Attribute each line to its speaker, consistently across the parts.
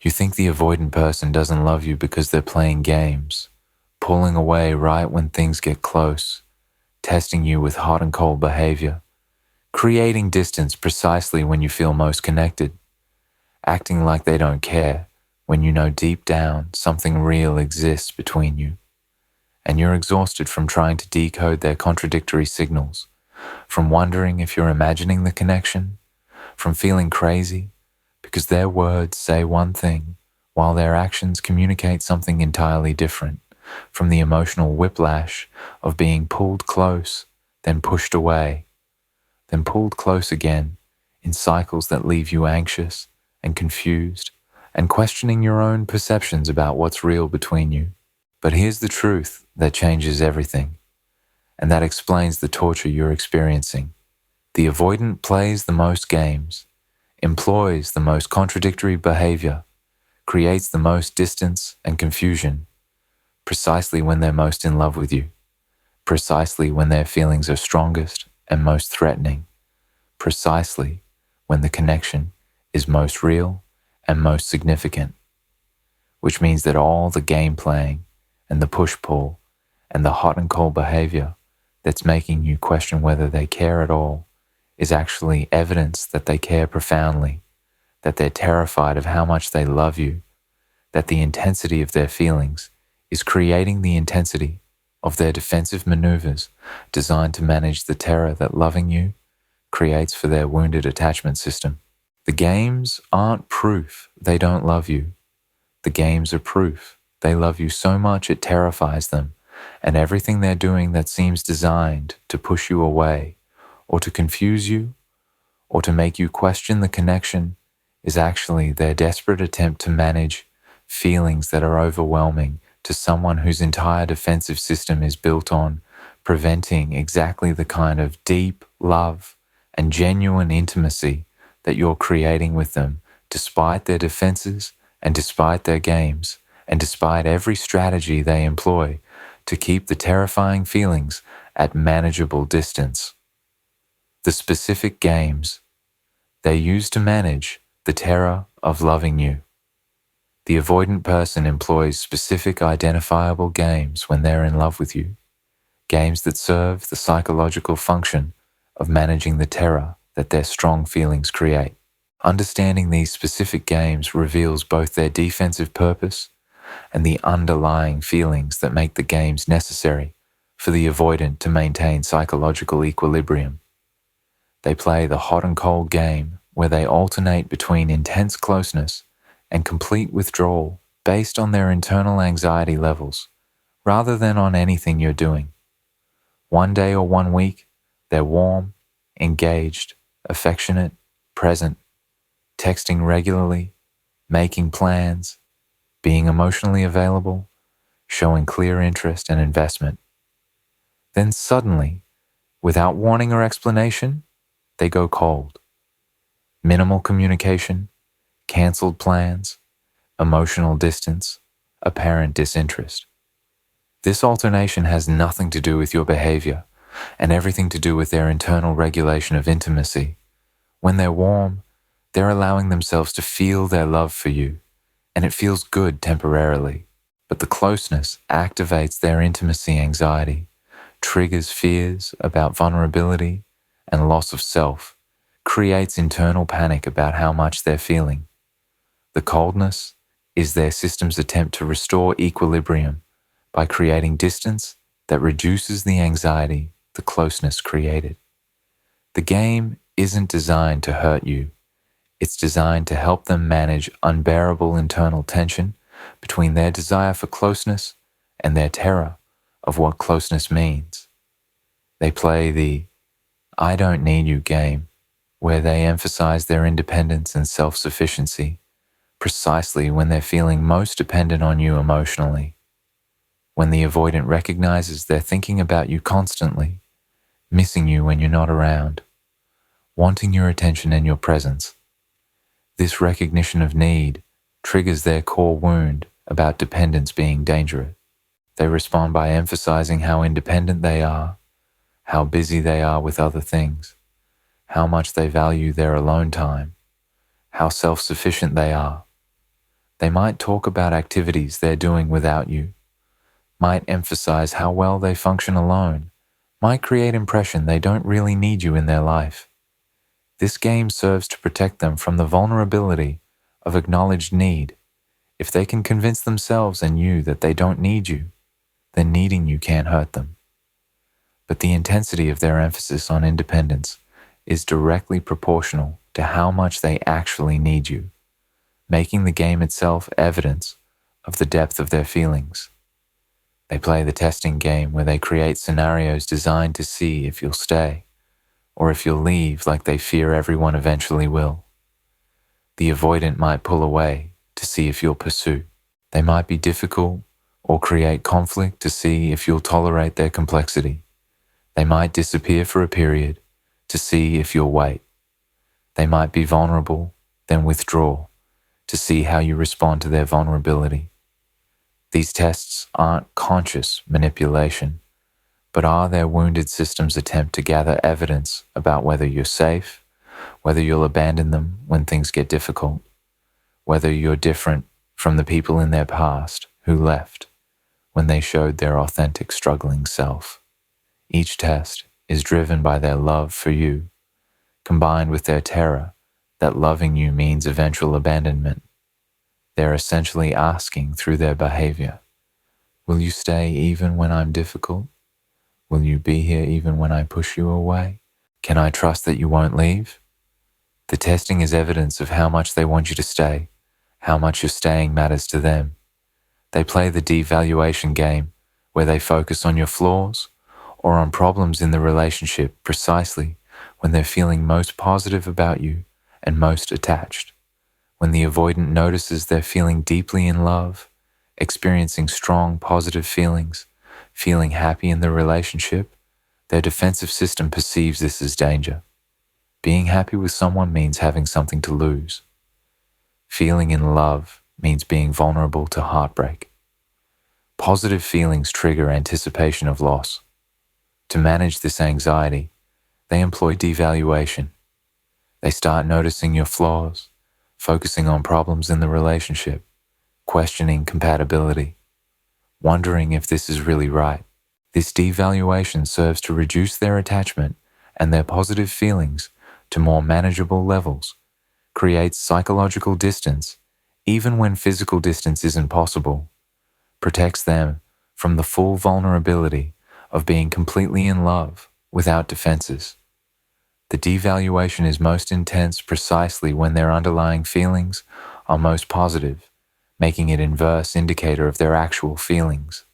Speaker 1: You think the avoidant person doesn't love you because they're playing games, pulling away right when things get close, testing you with hot and cold behavior, creating distance precisely when you feel most connected, acting like they don't care when you know deep down something real exists between you, and you're exhausted from trying to decode their contradictory signals, from wondering if you're imagining the connection, from feeling crazy because their words say one thing while their actions communicate something entirely different, from the emotional whiplash of being pulled close, then pushed away, then pulled close again in cycles that leave you anxious and confused and questioning your own perceptions about what's real between you. But here's the truth that changes everything, and that explains the torture you're experiencing. The avoidant plays the most games, employs the most contradictory behavior, creates the most distance and confusion, precisely when they're most in love with you, precisely when their feelings are strongest and most threatening, precisely when the connection is most real and most significant, which means that all the game playing and the push-pull and the hot and cold behavior that's making you question whether they care at all is actually evidence that they care profoundly, that they're terrified of how much they love you, that the intensity of their feelings is creating the intensity of their defensive maneuvers designed to manage the terror that loving you creates for their wounded attachment system. The games aren't proof they don't love you. The games are proof they love you so much it terrifies them, and everything they're doing that seems designed to push you away, or to confuse you, or to make you question the connection is actually their desperate attempt to manage feelings that are overwhelming to someone whose entire defensive system is built on preventing exactly the kind of deep love and genuine intimacy that you're creating with them, despite their defenses and despite their games, and despite every strategy they employ to keep the terrifying feelings at manageable distance. The specific games they use to manage the terror of loving you. The avoidant person employs specific identifiable games when they're in love with you, games that serve the psychological function of managing the terror that their strong feelings create. Understanding these specific games reveals both their defensive purpose and the underlying feelings that make the games necessary for the avoidant to maintain psychological equilibrium. They play the hot and cold game where they alternate between intense closeness and complete withdrawal based on their internal anxiety levels, rather than on anything you're doing. One day or 1 week, they're warm, engaged, affectionate, present, texting regularly, making plans, being emotionally available, showing clear interest and investment. Then suddenly, without warning or explanation, they go cold. Minimal communication, canceled plans, emotional distance, apparent disinterest. This alternation has nothing to do with your behavior and everything to do with their internal regulation of intimacy. When they're warm, they're allowing themselves to feel their love for you, and it feels good temporarily. But the closeness activates their intimacy anxiety, triggers fears about vulnerability and loss of self, creates internal panic about how much they're feeling. The coldness is their system's attempt to restore equilibrium by creating distance that reduces the anxiety the closeness created. The game isn't designed to hurt you. It's designed to help them manage unbearable internal tension between their desire for closeness and their terror of what closeness means. They play the "I don't need you" game, where they emphasize their independence and self-sufficiency, precisely when they're feeling most dependent on you emotionally. When the avoidant recognizes they're thinking about you constantly, missing you when you're not around, wanting your attention and your presence. This recognition of need triggers their core wound about dependence being dangerous. They respond by emphasizing how independent they are, how busy they are with other things, how much they value their alone time, how self-sufficient they are. They might talk about activities they're doing without you, might emphasize how well they function alone, might create impression they don't really need you in their life. This game serves to protect them from the vulnerability of acknowledged need. If they can convince themselves and you that they don't need you, then needing you can't hurt them. But the intensity of their emphasis on independence is directly proportional to how much they actually need you, making the game itself evidence of the depth of their feelings. They play the testing game where they create scenarios designed to see if you'll stay, or if you'll leave like they fear everyone eventually will. The avoidant might pull away to see if you'll pursue. They might be difficult or create conflict to see if you'll tolerate their complexity. They might disappear for a period to see if you'll wait. They might be vulnerable, then withdraw to see how you respond to their vulnerability. These tests aren't conscious manipulation, but are their wounded system's attempt to gather evidence about whether you're safe, whether you'll abandon them when things get difficult, whether you're different from the people in their past who left when they showed their authentic struggling self. Each test is driven by their love for you, combined with their terror that loving you means eventual abandonment. They're essentially asking through their behavior, will you stay even when I'm difficult? Will you be here even when I push you away? Can I trust that you won't leave? The testing is evidence of how much they want you to stay, how much your staying matters to them. They play the devaluation game, where they focus on your flaws or on problems in the relationship precisely when they're feeling most positive about you and most attached. When the avoidant notices they're feeling deeply in love, experiencing strong positive feelings, feeling happy in the relationship, their defensive system perceives this as danger. Being happy with someone means having something to lose. Feeling in love means being vulnerable to heartbreak. Positive feelings trigger anticipation of loss. To manage this anxiety, they employ devaluation. They start noticing your flaws, focusing on problems in the relationship, questioning compatibility, wondering if this is really right. This devaluation serves to reduce their attachment and their positive feelings to more manageable levels, creates psychological distance even when physical distance isn't possible, protects them from the full vulnerability of being completely in love without defenses. The devaluation is most intense precisely when their underlying feelings are most positive, making it inverse indicator of their actual feelings.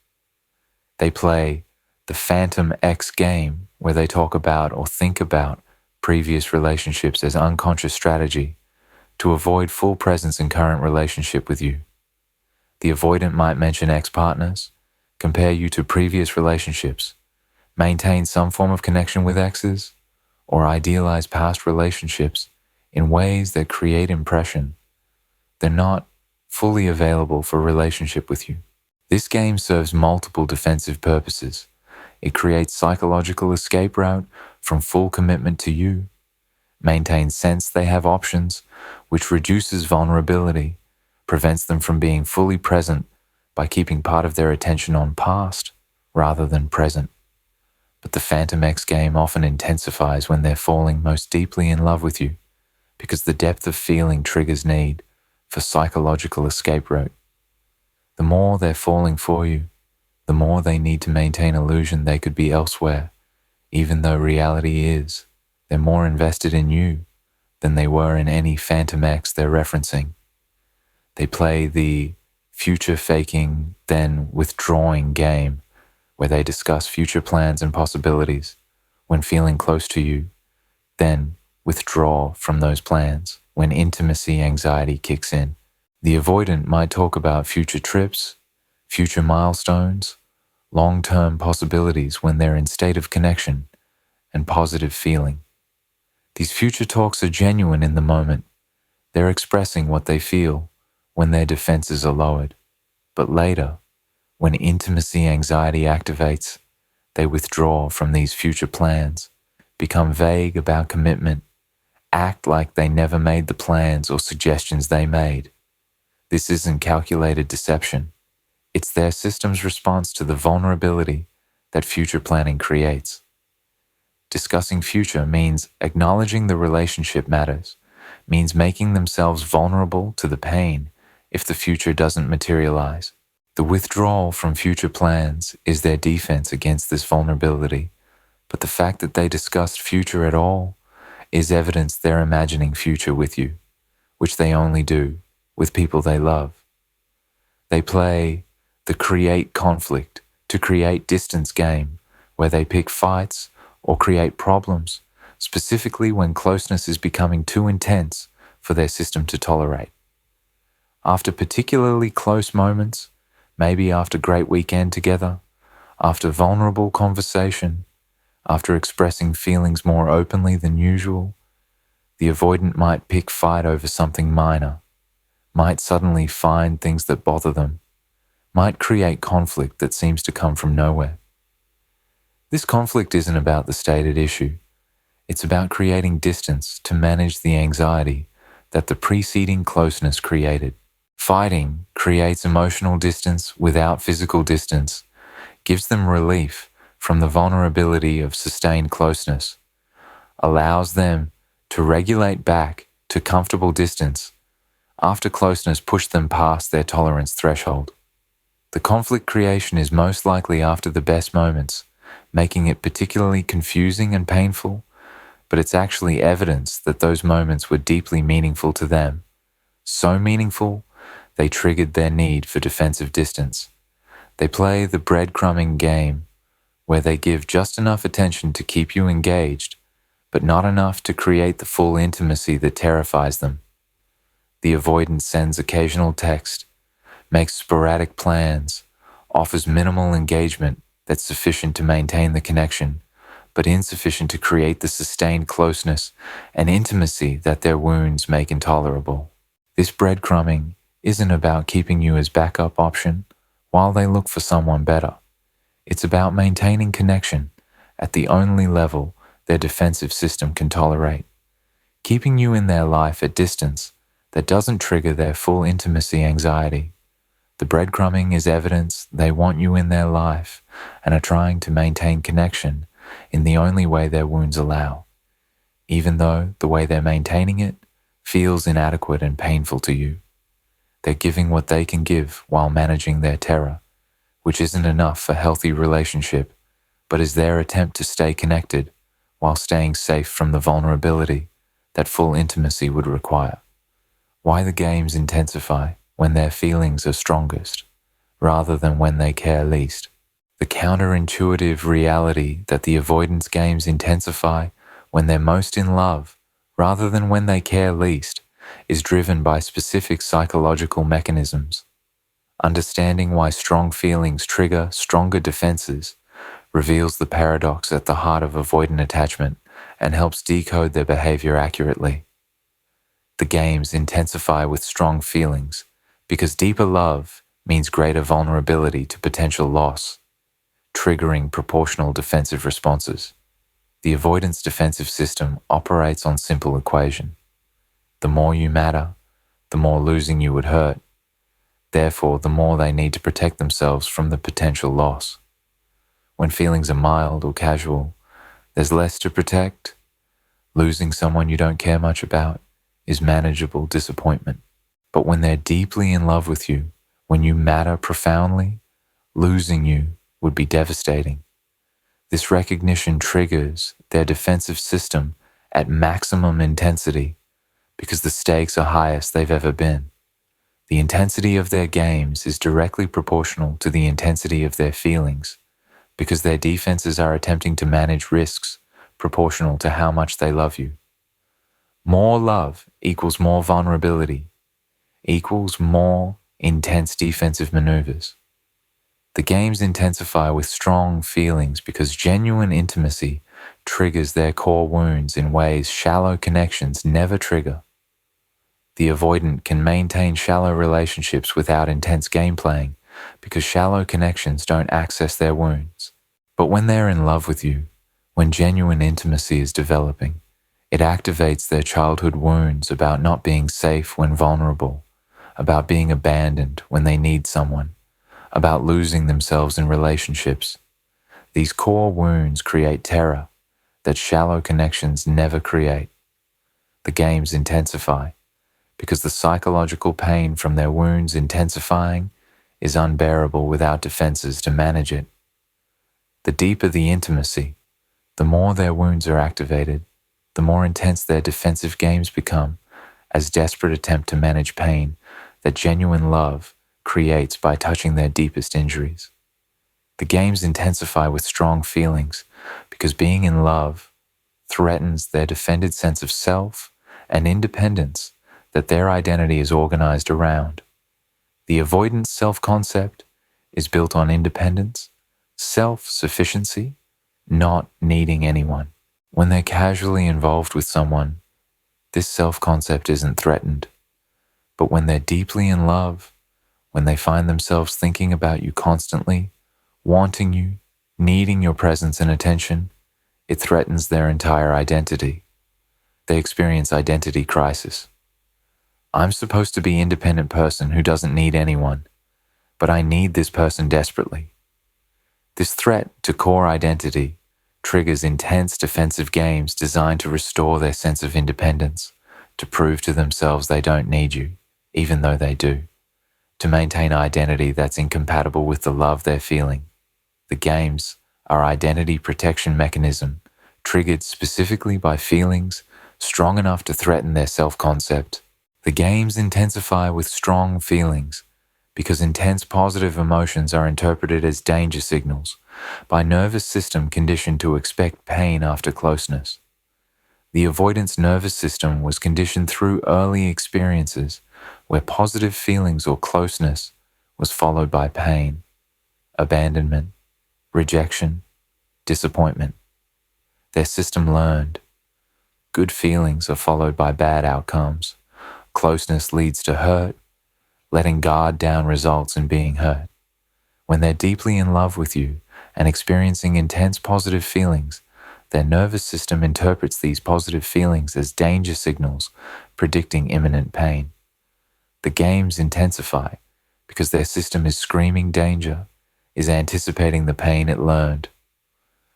Speaker 1: They play the Phantom X game where they talk about or think about previous relationships as unconscious strategy to avoid full presence in current relationship with you. The avoidant might mention ex-partners, compare you to previous relationships, maintain some form of connection with exes, or idealize past relationships in ways that create impression. They're not fully available for relationship with you. This game serves multiple defensive purposes. It creates psychological escape route from full commitment to you, maintains sense they have options, which reduces vulnerability, prevents them from being fully present by keeping part of their attention on past rather than present. But the Phantom X game often intensifies when they're falling most deeply in love with you, because the depth of feeling triggers need for psychological escape route. The more they're falling for you, the more they need to maintain illusion they could be elsewhere, even though reality is they're more invested in you than they were in any Phantom X they're referencing. They play the future faking, then withdrawing game, where they discuss future plans and possibilities when feeling close to you, then withdraw from those plans when intimacy anxiety kicks in. The avoidant might talk about future trips, future milestones, long-term possibilities when they're in state of connection and positive feeling. These future talks are genuine in the moment. They're expressing what they feel when their defenses are lowered. But later, when intimacy anxiety activates, they withdraw from these future plans, become vague about commitment, act like they never made the plans or suggestions they made. This isn't calculated deception. It's their system's response to the vulnerability that future planning creates. Discussing future means acknowledging the relationship matters, means making themselves vulnerable to the pain if the future doesn't materialize. The withdrawal from future plans is their defense against this vulnerability, but the fact that they discussed future at all is evidence they're imagining future with you, which they only do with people they love. They play the create conflict to create distance game, where they pick fights or create problems, specifically when closeness is becoming too intense for their system to tolerate. After particularly close moments, maybe after great weekend together, after vulnerable conversation, after expressing feelings more openly than usual, the avoidant might pick fight over something minor, might suddenly find things that bother them, might create conflict that seems to come from nowhere. This conflict isn't about the stated issue. It's about creating distance to manage the anxiety that the preceding closeness created. Fighting creates emotional distance without physical distance, gives them relief from the vulnerability of sustained closeness, allows them to regulate back to comfortable distance after closeness pushed them past their tolerance threshold. The conflict creation is most likely after the best moments, making it particularly confusing and painful, but it's actually evidence that those moments were deeply meaningful to them. So meaningful, they triggered their need for defensive distance. They play the breadcrumbing game, where they give just enough attention to keep you engaged, but not enough to create the full intimacy that terrifies them. The avoidant sends occasional text, makes sporadic plans, offers minimal engagement that's sufficient to maintain the connection, but insufficient to create the sustained closeness and intimacy that their wounds make intolerable. This breadcrumbing isn't about keeping you as backup option while they look for someone better. It's about maintaining connection at the only level their defensive system can tolerate, keeping you in their life at distance that doesn't trigger their full intimacy anxiety. The breadcrumbing is evidence they want you in their life and are trying to maintain connection in the only way their wounds allow, even though the way they're maintaining it feels inadequate and painful to you. They're giving what they can give while managing their terror, which isn't enough for healthy relationship, but is their attempt to stay connected while staying safe from the vulnerability that full intimacy would require. Why the games intensify when their feelings are strongest, rather than when they care least. The counterintuitive reality that the avoidance games intensify when they're most in love, rather than when they care least, is driven by specific psychological mechanisms. Understanding why strong feelings trigger stronger defenses reveals the paradox at the heart of avoidant attachment and helps decode their behavior accurately. The games intensify with strong feelings because deeper love means greater vulnerability to potential loss, triggering proportional defensive responses. The avoidance defensive system operates on simple equation. The more you matter, the more losing you would hurt. Therefore, the more they need to protect themselves from the potential loss. When feelings are mild or casual, there's less to protect. Losing someone you don't care much about is manageable disappointment. But when they're deeply in love with you, when you matter profoundly, losing you would be devastating. This recognition triggers their defensive system at maximum intensity because the stakes are highest they've ever been. The intensity of their games is directly proportional to the intensity of their feelings because their defenses are attempting to manage risks proportional to how much they love you. More love equals more vulnerability, equals more intense defensive maneuvers. The games intensify with strong feelings because genuine intimacy triggers their core wounds in ways shallow connections never trigger. The avoidant can maintain shallow relationships without intense game playing because shallow connections don't access their wounds. But when they're in love with you, when genuine intimacy is developing, it activates their childhood wounds about not being safe when vulnerable, about being abandoned when they need someone, about losing themselves in relationships. These core wounds create terror that shallow connections never create. The games intensify because the psychological pain from their wounds intensifying is unbearable without defenses to manage it. The deeper the intimacy, the more their wounds are activated, the more intense their defensive games become as desperate attempt to manage pain that genuine love creates by touching their deepest injuries. The games intensify with strong feelings because being in love threatens their defended sense of self and independence that their identity is organized around. The avoidant self-concept is built on independence, self-sufficiency, not needing anyone. When they're casually involved with someone, this self-concept isn't threatened. But when they're deeply in love, when they find themselves thinking about you constantly, wanting you, needing your presence and attention, it threatens their entire identity. They experience identity crisis. I'm supposed to be an independent person who doesn't need anyone, but I need this person desperately. This threat to core identity triggers intense defensive games designed to restore their sense of independence, to prove to themselves they don't need you, even though they do, to maintain identity that's incompatible with the love they're feeling. The games are identity protection mechanism triggered specifically by feelings strong enough to threaten their self-concept. The games intensify with strong feelings because intense positive emotions are interpreted as danger signals by nervous system conditioned to expect pain after closeness. The avoidance nervous system was conditioned through early experiences where positive feelings or closeness was followed by pain, abandonment, rejection, disappointment. Their system learned good feelings are followed by bad outcomes. Closeness leads to hurt. Letting guard down results in being hurt. When they're deeply in love with you and experiencing intense positive feelings, their nervous system interprets these positive feelings as danger signals, predicting imminent pain. The games intensify because their system is screaming danger, is anticipating the pain it learned.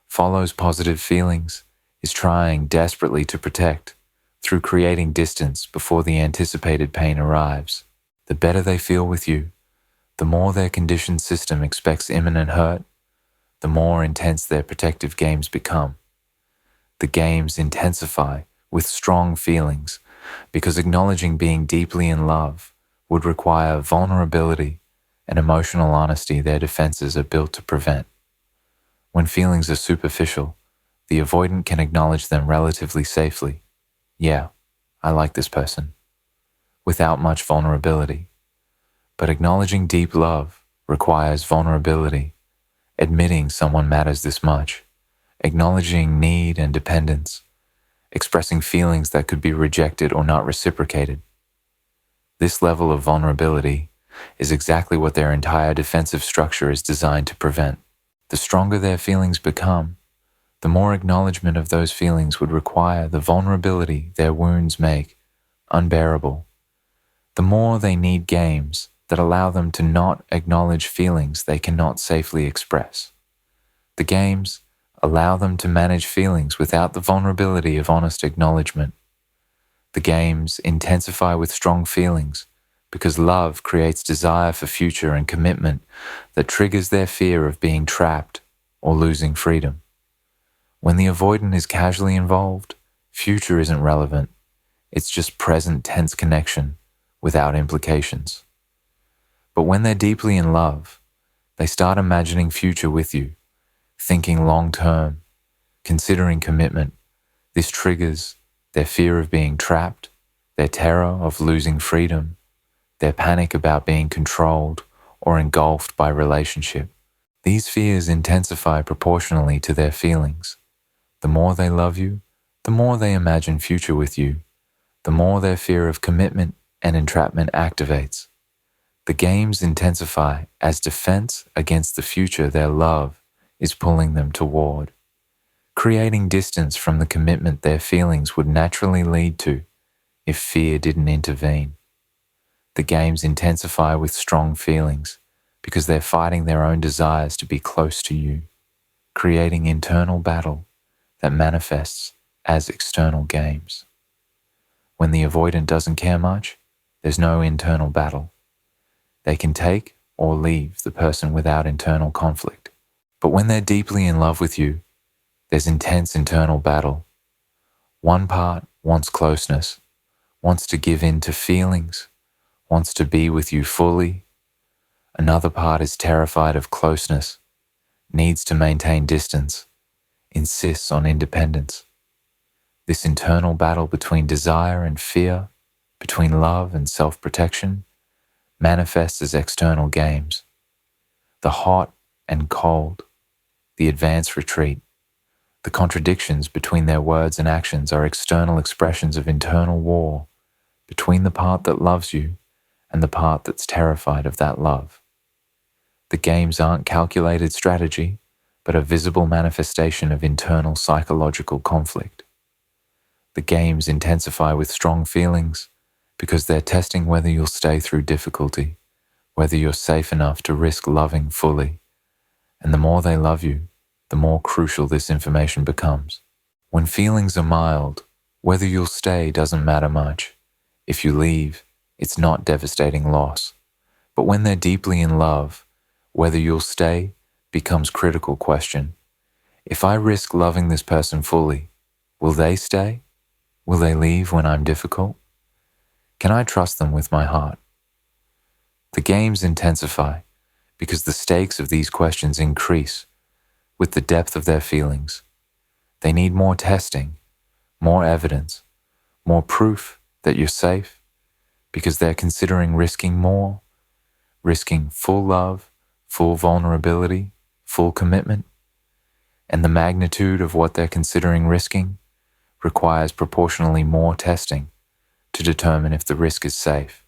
Speaker 1: Follows positive feelings, is trying desperately to protect through creating distance before the anticipated pain arrives. The better they feel with you, the more their conditioned system expects imminent hurt, the more intense their protective games become. The games intensify with strong feelings because acknowledging being deeply in love would require vulnerability and emotional honesty their defenses are built to prevent. When feelings are superficial, the avoidant can acknowledge them relatively safely. Yeah, I like this person, without much vulnerability. But acknowledging deep love requires vulnerability, admitting someone matters this much, acknowledging need and dependence, expressing feelings that could be rejected or not reciprocated. This level of vulnerability is exactly what their entire defensive structure is designed to prevent. The stronger their feelings become, the more acknowledgement of those feelings would require the vulnerability their wounds make unbearable. The more they need games that allow them to not acknowledge feelings they cannot safely express. The games allow them to manage feelings without the vulnerability of honest acknowledgement. The games intensify with strong feelings because love creates desire for future and commitment that triggers their fear of being trapped or losing freedom. When the avoidant is casually involved, future isn't relevant. It's just present tense connection without implications. But when they're deeply in love, they start imagining future with you, thinking long-term, considering commitment. This triggers their fear of being trapped, their terror of losing freedom, their panic about being controlled or engulfed by relationship. These fears intensify proportionally to their feelings. The more they love you, the more they imagine future with you, the more their fear of commitment and entrapment activates. The games intensify as defense against the future their love is pulling them toward, creating distance from the commitment their feelings would naturally lead to if fear didn't intervene. The games intensify with strong feelings because they're fighting their own desires to be close to you, creating internal battle that manifests as external games. When the avoidant doesn't care much, there's no internal battle. They can take or leave the person without internal conflict. But when they're deeply in love with you, there's intense internal battle. One part wants closeness, wants to give in to feelings, wants to be with you fully. Another part is terrified of closeness, needs to maintain distance, insists on independence. This internal battle between desire and fear, between love and self-protection, manifests as external games. The hot and cold, the advance retreat, the contradictions between their words and actions are external expressions of internal war between the part that loves you and the part that's terrified of that love. The games aren't calculated strategy, but a visible manifestation of internal psychological conflict. The games intensify with strong feelings because they're testing whether you'll stay through difficulty, whether you're safe enough to risk loving fully. And the more they love you, the more crucial this information becomes. When feelings are mild, whether you'll stay doesn't matter much. If you leave, it's not devastating loss. But when they're deeply in love, whether you'll stay becomes critical question. If I risk loving this person fully, will they stay? Will they leave when I'm difficult? Can I trust them with my heart? The games intensify because the stakes of these questions increase with the depth of their feelings. They need more testing, more evidence, more proof that you're safe because they're considering risking more, risking full love, full vulnerability, full commitment. And the magnitude of what they're considering risking requires proportionally more testing to determine if the risk is safe.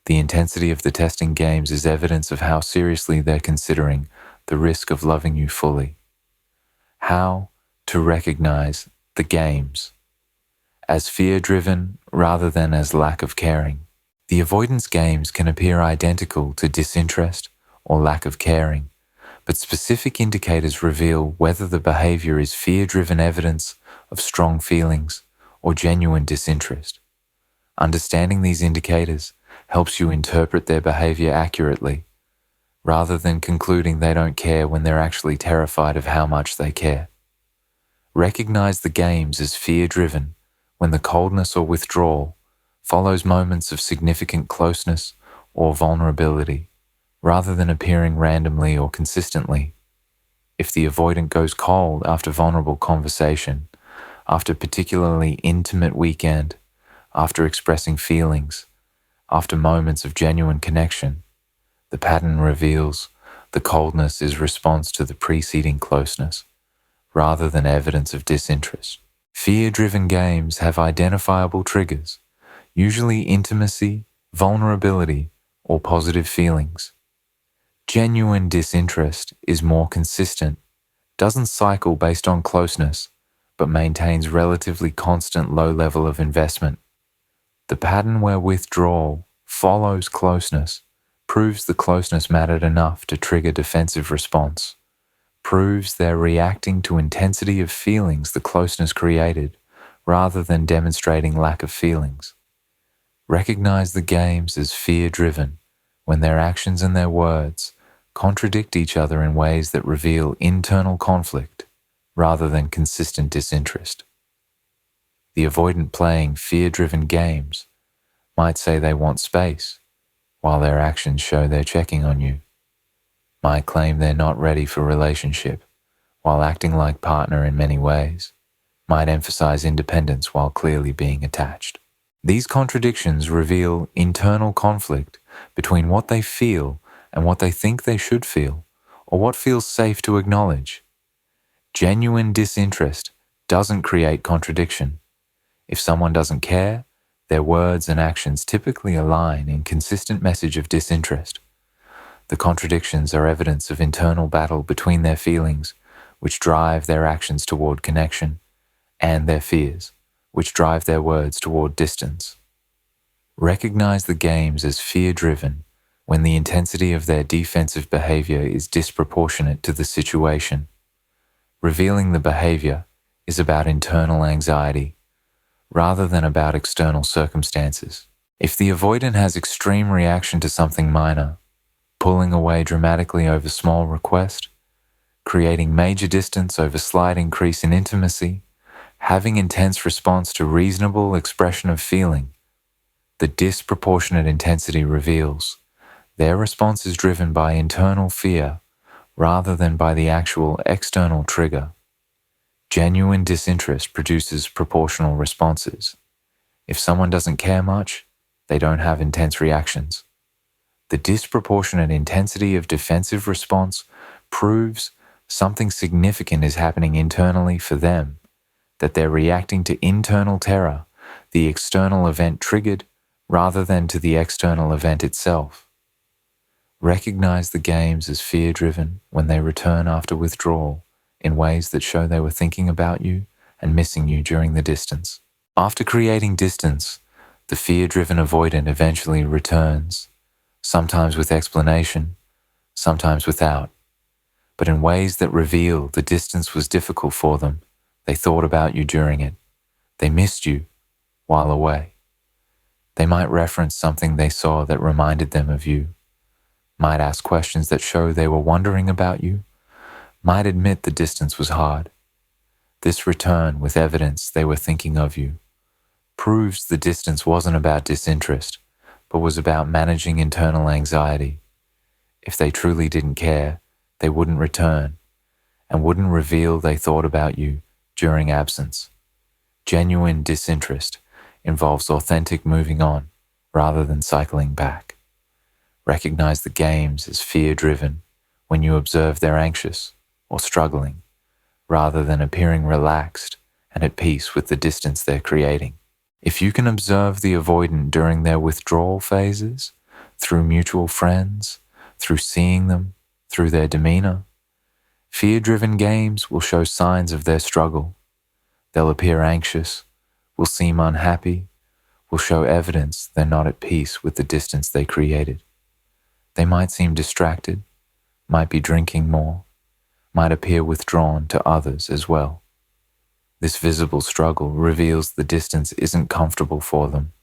Speaker 1: The intensity of the testing games is evidence of how seriously they're considering the risk of loving you fully. How to recognize the games as fear-driven rather than as lack of caring. The avoidance games can appear identical to disinterest or lack of caring, but specific indicators reveal whether the behavior is fear-driven evidence of strong feelings or genuine disinterest. Understanding these indicators helps you interpret their behavior accurately, rather than concluding they don't care when they're actually terrified of how much they care. Recognize the games as fear-driven when the coldness or withdrawal follows moments of significant closeness or vulnerability, rather than appearing randomly or consistently. If the avoidant goes cold after vulnerable conversation, after particularly intimate weekend, after expressing feelings, after moments of genuine connection, the pattern reveals the coldness is response to the preceding closeness, rather than evidence of disinterest. Fear-driven games have identifiable triggers, usually intimacy, vulnerability, or positive feelings. Genuine disinterest is more consistent, doesn't cycle based on closeness, but maintains relatively constant low level of investment. The pattern where withdrawal follows closeness proves the closeness mattered enough to trigger defensive response, proves they're reacting to intensity of feelings the closeness created, rather than demonstrating lack of feelings. Recognize the games as fear-driven when their actions and their words contradict each other in ways that reveal internal conflict rather than consistent disinterest. The avoidant playing fear-driven games might say they want space, while their actions show they're checking on you. Might claim they're not ready for relationship, while acting like partner in many ways. Might emphasize independence while clearly being attached. These contradictions reveal internal conflict between what they feel and what they think they should feel, or what feels safe to acknowledge. Genuine disinterest doesn't create contradiction. If someone doesn't care, their words and actions typically align in consistent message of disinterest. The contradictions are evidence of internal battle between their feelings, which drive their actions toward connection, and their fears, which drive their words toward distance. Recognize the games as fear-driven when the intensity of their defensive behavior is disproportionate to the situation. Revealing the behavior is about internal anxiety rather than about external circumstances. If the avoidant has extreme reaction to something minor, pulling away dramatically over small request, creating major distance over slight increase in intimacy, having intense response to reasonable expression of feeling, the disproportionate intensity reveals their response is driven by internal fear rather than by the actual external trigger. Genuine disinterest produces proportional responses. If someone doesn't care much, they don't have intense reactions. The disproportionate intensity of defensive response proves something significant is happening internally for them, that they're reacting to internal terror, the external event triggered, rather than to the external event itself. Recognize the games as fear-driven when they return after withdrawal in ways that show they were thinking about you and missing you during the distance. After creating distance, the fear-driven avoidant eventually returns, sometimes with explanation, sometimes without, but in ways that reveal the distance was difficult for them. They thought about you during it. They missed you while away. They might reference something they saw that reminded them of you, might ask questions that show they were wondering about you, might admit the distance was hard. This return with evidence they were thinking of you proves the distance wasn't about disinterest, but was about managing internal anxiety. If they truly didn't care, they wouldn't return and wouldn't reveal they thought about you during absence. Genuine disinterest involves authentic moving on rather than cycling back. Recognize the games as fear-driven when you observe they're anxious or struggling, rather than appearing relaxed and at peace with the distance they're creating. If you can observe the avoidant during their withdrawal phases, through mutual friends, through seeing them, through their demeanor, fear-driven games will show signs of their struggle. They'll appear anxious, will seem unhappy, will show evidence they're not at peace with the distance they created. They might seem distracted, might be drinking more, might appear withdrawn to others as well. This visible struggle reveals the distance isn't comfortable for them,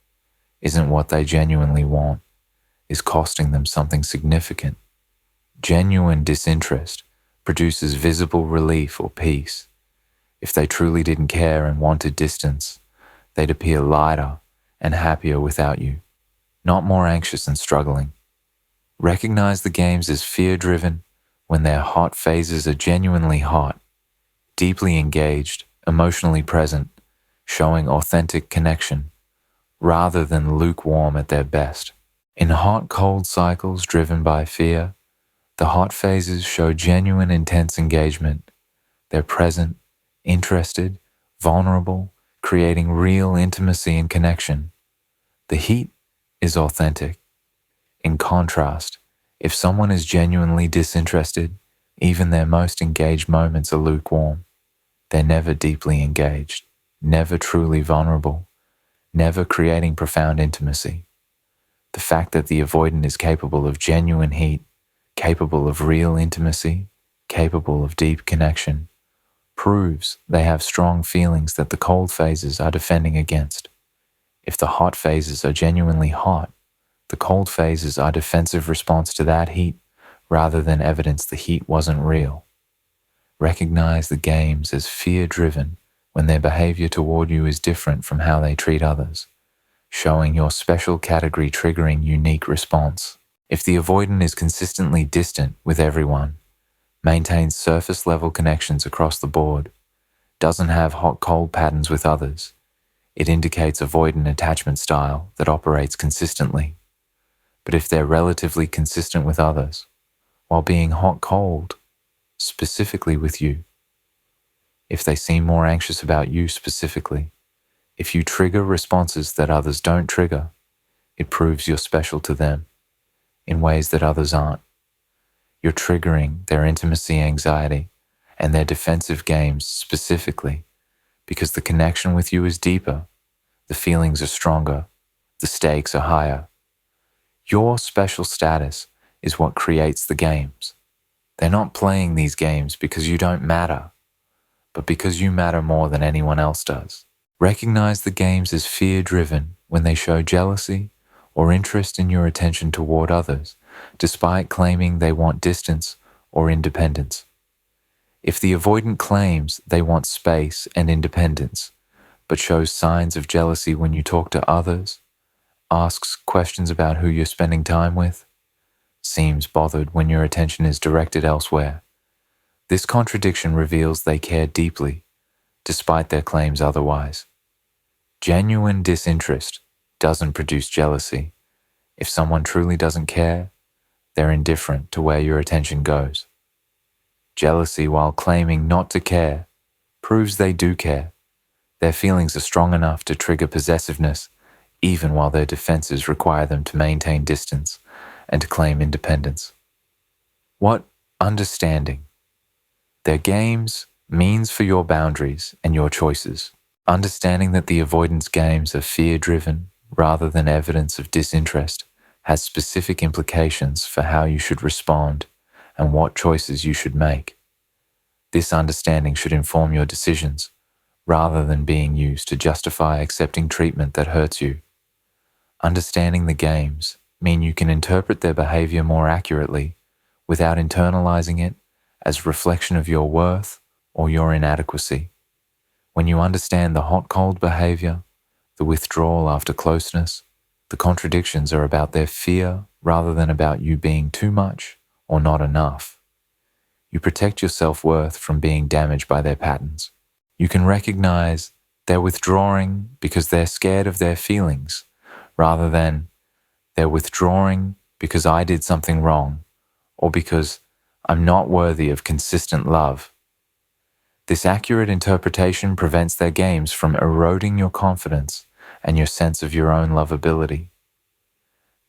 Speaker 1: isn't what they genuinely want, is costing them something significant. Genuine disinterest produces visible relief or peace. If they truly didn't care and wanted distance, they'd appear lighter and happier without you, not more anxious and struggling. Recognize the games as fear-driven when their hot phases are genuinely hot, deeply engaged, emotionally present, showing authentic connection, rather than lukewarm at their best. In hot-cold cycles driven by fear, the hot phases show genuine intense engagement. They're present, interested, vulnerable, creating real intimacy and connection. The heat is authentic. In contrast, if someone is genuinely disinterested, even their most engaged moments are lukewarm. They're never deeply engaged, never truly vulnerable, never creating profound intimacy. The fact that the avoidant is capable of genuine heat, capable of real intimacy, capable of deep connection, proves they have strong feelings that the cold phases are defending against. If the hot phases are genuinely hot, the cold phases are defensive response to that heat rather than evidence the heat wasn't real. Recognize the games as fear-driven when their behavior toward you is different from how they treat others, showing your special category triggering unique response. If the avoidant is consistently distant with everyone, maintains surface-level connections across the board, doesn't have hot-cold patterns with others, it indicates avoidant attachment style that operates consistently. But if they're relatively consistent with others, while being hot-cold, specifically with you, if they seem more anxious about you specifically, if you trigger responses that others don't trigger, it proves you're special to them in ways that others aren't. You're triggering their intimacy anxiety and their defensive games specifically because the connection with you is deeper, the feelings are stronger, the the stakes are higher. Your special status is what creates the games. They're not playing these games because you don't matter, but because you matter more than anyone else does. Recognize the games as fear-driven when they show jealousy or interest in your attention toward others, despite claiming they want distance or independence. If the avoidant claims they want space and independence, but shows signs of jealousy when you talk to others, asks questions about who you're spending time with, seems bothered when your attention is directed elsewhere, this contradiction reveals they care deeply, despite their claims otherwise. Genuine disinterest doesn't produce jealousy. If someone truly doesn't care, they're indifferent to where your attention goes. Jealousy, while claiming not to care, proves they do care. Their feelings are strong enough to trigger possessiveness, even while their defenses require them to maintain distance and to claim independence. What understanding? Their games means for your boundaries and your choices. Understanding that the avoidance games are fear-driven rather than evidence of disinterest has specific implications for how you should respond and what choices you should make. This understanding should inform your decisions rather than being used to justify accepting treatment that hurts you. Understanding the games mean you can interpret their behavior more accurately without internalizing it as reflection of your worth or your inadequacy. When you understand the hot-cold behavior, the withdrawal after closeness, the contradictions are about their fear rather than about you being too much or not enough. You protect your self-worth from being damaged by their patterns. You can recognize they're withdrawing because they're scared of their feelings, rather than they're withdrawing because I did something wrong or because I'm not worthy of consistent love. This accurate interpretation prevents their games from eroding your confidence and your sense of your own lovability.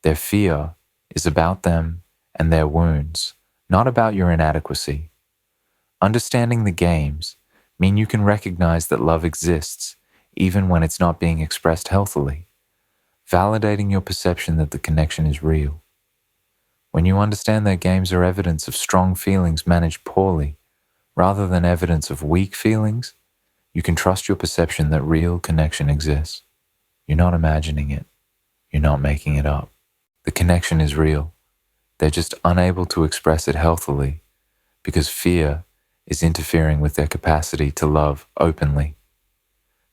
Speaker 1: Their fear is about them and their wounds, not about your inadequacy. Understanding the games mean you can recognize that love exists even when it's not being expressed healthily, validating your perception that the connection is real. When you understand their games are evidence of strong feelings managed poorly, rather than evidence of weak feelings, you can trust your perception that real connection exists. You're not imagining it. You're not making it up. The connection is real. They're just unable to express it healthily because fear is interfering with their capacity to love openly.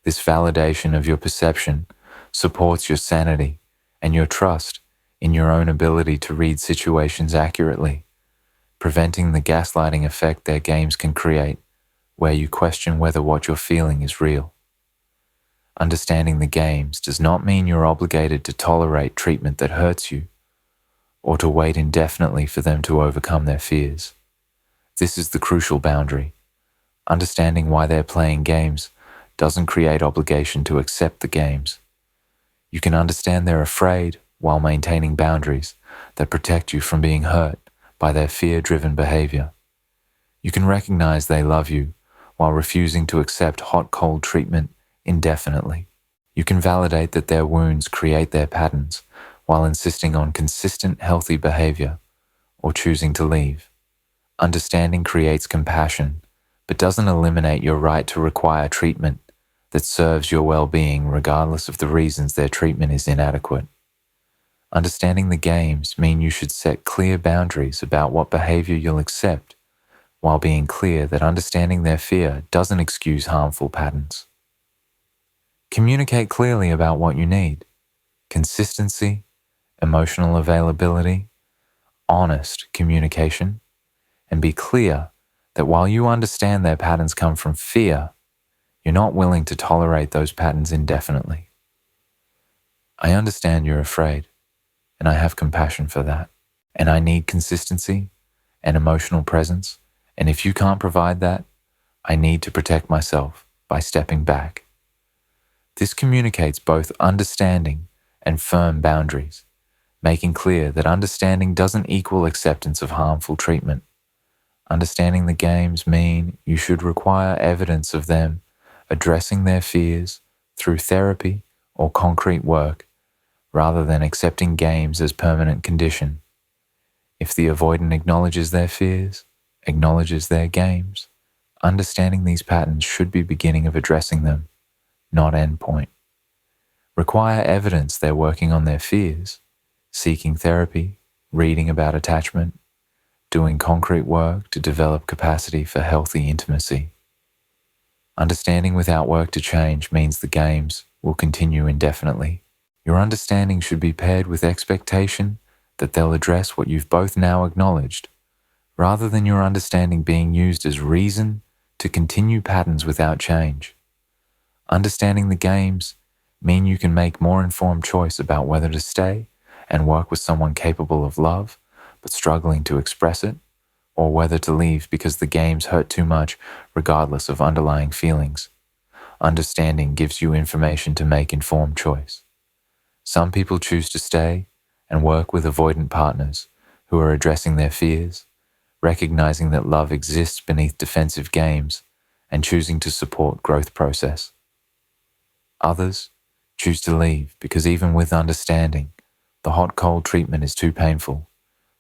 Speaker 1: This validation of your perception supports your sanity and your trust in your own ability to read situations accurately, preventing the gaslighting effect their games can create, where you question whether what you're feeling is real. Understanding the games does not mean you're obligated to tolerate treatment that hurts you, or to wait indefinitely for them to overcome their fears. This is the crucial boundary. Understanding why they're playing games doesn't create obligation to accept the games. You can understand they're afraid while maintaining boundaries that protect you from being hurt by their fear-driven behavior. You can recognize they love you while refusing to accept hot-cold treatment indefinitely. You can validate that their wounds create their patterns while insisting on consistent, healthy behavior or choosing to leave. Understanding creates compassion, but doesn't eliminate your right to require treatment that serves your well-being regardless of the reasons their treatment is inadequate. Understanding the games mean you should set clear boundaries about what behavior you'll accept, while being clear that understanding their fear doesn't excuse harmful patterns. Communicate clearly about what you need: consistency, emotional availability, honest communication, and be clear that while you understand their patterns come from fear, you're not willing to tolerate those patterns indefinitely. I understand you're afraid, and I have compassion for that. And I need consistency and emotional presence, and if you can't provide that, I need to protect myself by stepping back. This communicates both understanding and firm boundaries, making clear that understanding doesn't equal acceptance of harmful treatment. Understanding the games mean you should require evidence of them addressing their fears through therapy or concrete work, rather than accepting games as permanent condition. If the avoidant acknowledges their fears, acknowledges their games, understanding these patterns should be beginning of addressing them, not end point. Require evidence they're working on their fears, seeking therapy, reading about attachment, doing concrete work to develop capacity for healthy intimacy. Understanding without work to change means the games will continue indefinitely. Your understanding should be paired with expectation that they'll address what you've both now acknowledged, rather than your understanding being used as reason to continue patterns without change. Understanding the games mean you can make more informed choice about whether to stay and work with someone capable of love but struggling to express it, or whether to leave because the games hurt too much regardless of underlying feelings. Understanding gives you information to make informed choice. Some people choose to stay and work with avoidant partners who are addressing their fears, recognizing that love exists beneath defensive games, and choosing to support growth process. Others choose to leave because even with understanding, the hot-cold treatment is too painful,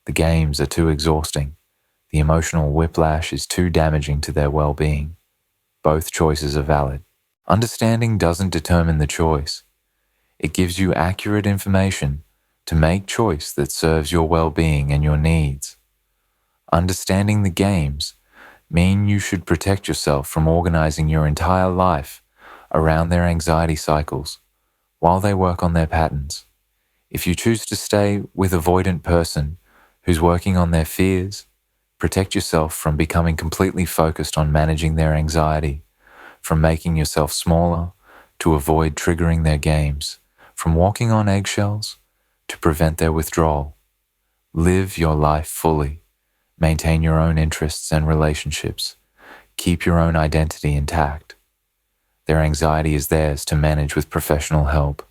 Speaker 1: the games are too exhausting, the emotional whiplash is too damaging to their well-being. Both choices are valid. Understanding doesn't determine the choice. It gives you accurate information to make choice that serves your well-being and your needs. Understanding the games mean you should protect yourself from organizing your entire life around their anxiety cycles while they work on their patterns. If you choose to stay with an avoidant person who's working on their fears, protect yourself from becoming completely focused on managing their anxiety, from making yourself smaller to avoid triggering their games, from walking on eggshells to prevent their withdrawal. Live your life fully. Maintain your own interests and relationships. Keep your own identity intact. Their anxiety is theirs to manage with professional help.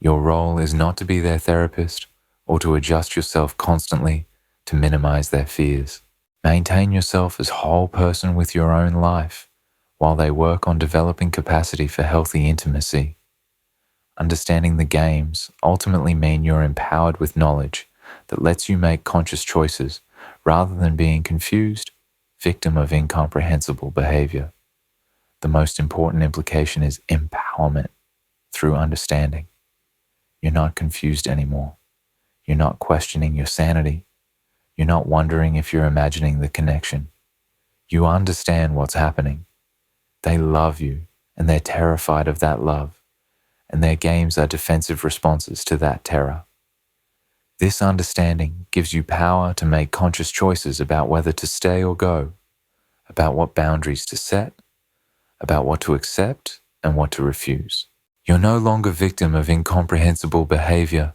Speaker 1: Your role is not to be their therapist or to adjust yourself constantly to minimize their fears. Maintain yourself as whole person with your own life while they work on developing capacity for healthy intimacy. Understanding the games ultimately mean you're empowered with knowledge that lets you make conscious choices rather than being confused, victim of incomprehensible behavior. The most important implication is empowerment through understanding. You're not confused anymore. You're not questioning your sanity. You're not wondering if you're imagining the connection. You understand what's happening. They love you, and they're terrified of that love, and their games are defensive responses to that terror. This understanding gives you power to make conscious choices about whether to stay or go, about what boundaries to set, about what to accept and what to refuse. You're no longer victim of incomprehensible behavior,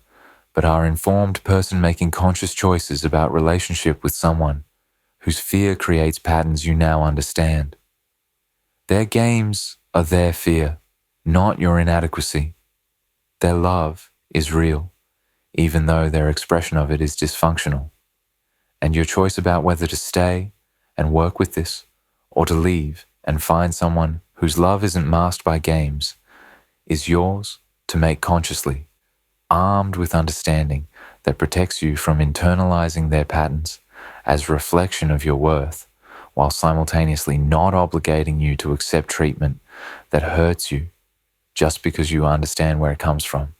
Speaker 1: but are an informed person making conscious choices about relationship with someone whose fear creates patterns you now understand. Their games are their fear, not your inadequacy. Their love is real, even though their expression of it is dysfunctional. And your choice about whether to stay and work with this, or to leave and find someone whose love isn't masked by games, is yours to make consciously, armed with understanding that protects you from internalizing their patterns as reflection of your worth, while simultaneously not obligating you to accept treatment that hurts you just because you understand where it comes from.